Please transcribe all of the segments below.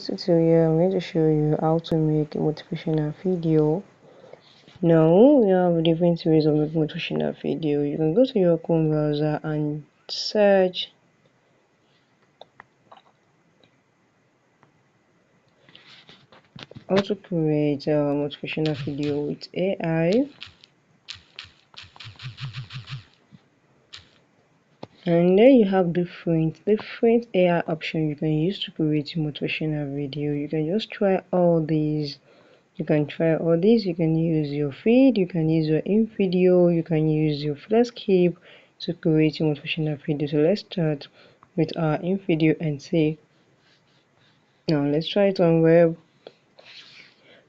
Tutorial, I'm going to show you how to make a motivational video. Now we have different ways of making motivational video. You can go to your Chrome browser and search how to create a motivational video with AI, and then you have different AI options you can use to create a motivational video. You can just try all these. You can use your feed, you can use your in video, you can use your flashcape to create a motivational video. So let's start with our in video and see. Now let's try it on web.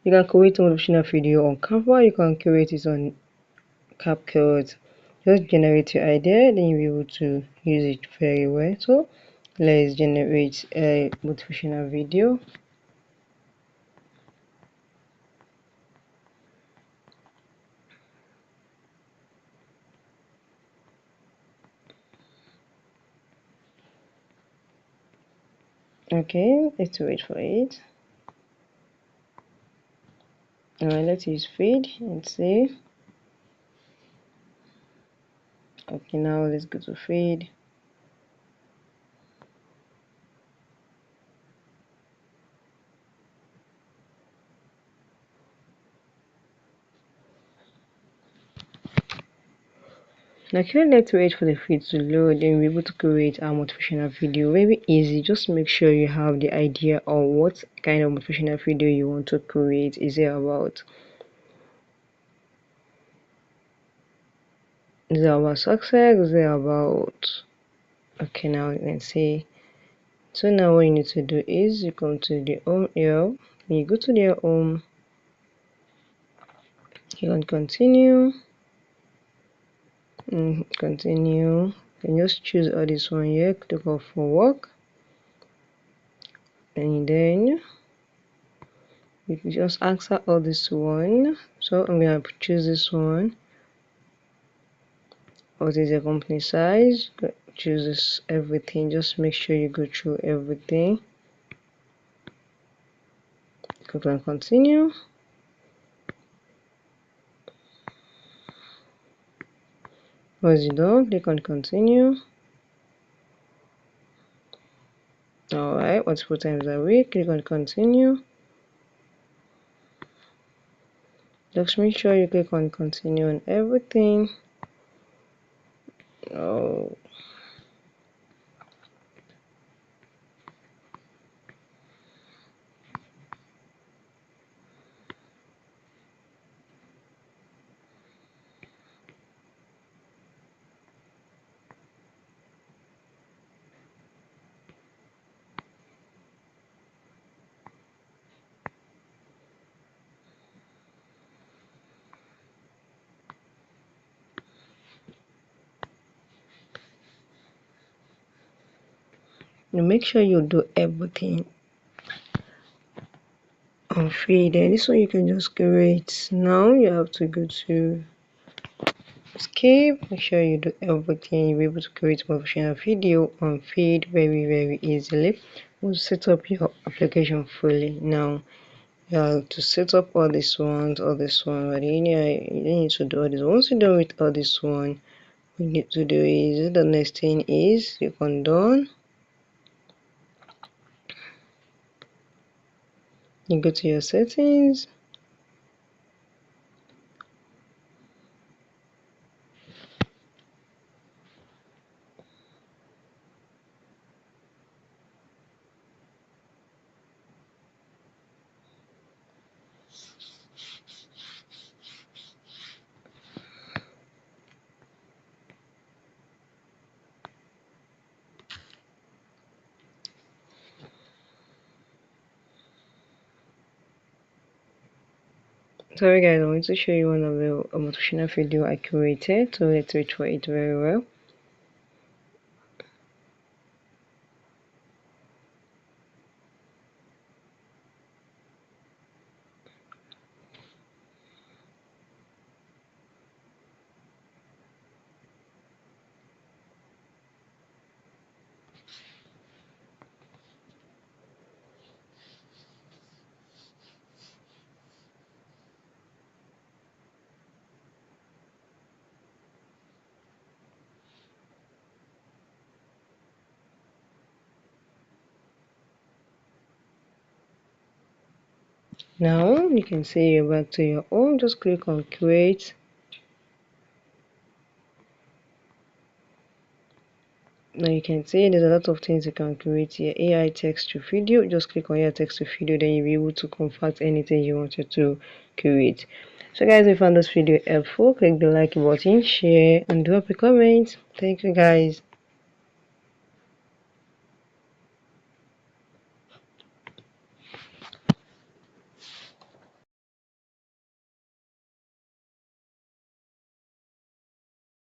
You can create a motivational video on Canva, you can create it on CapCut. Just generate your idea, then you'll be able to use it very well. So let's generate a motivational video. Okay, let's wait for it. Let's use feed and see. Okay, now let's go to feed. Okay, let's wait for the feed to load, then we're able to create our motivational video. Very easy. Just make sure you have the idea of what kind of motivational video you want to create. Is it about success? Is it about okay, now you can see. So now what you need to do is you come to the home here. When you go to their home, you can continue. Continue. You can just choose all this one here, click off for work, and then you can just answer all this one. So I'm gonna choose this one. What is your company size? Choose this everything. Just make sure you go through everything. Click on continue. Once you're done, click on continue. Alright, multiple times a week, click on continue. Just make sure you click on continue on everything. Oh. Now make sure you do everything on feed. And this one you can just create. Now you have to go to escape. Make sure you do everything. You'll be able to create motivational video on feed very easily. We'll set up your application fully. Now you have to set up all this one, but you need to do all this. Once you're done with all this one, what you need to do is the next thing is click on done. You go to your settings. Sorry guys, I want to show you one of the motivational video I created, so let's wait for it very well. Now you can say you're back to your home. Just click on create. Now you can see there's a lot of things you can create here. AI text to video. Just click on AI text to video, then you'll be able to convert anything you wanted to create. So guys, if you found this video helpful, click the like button, share, and drop a comment. Thank you guys.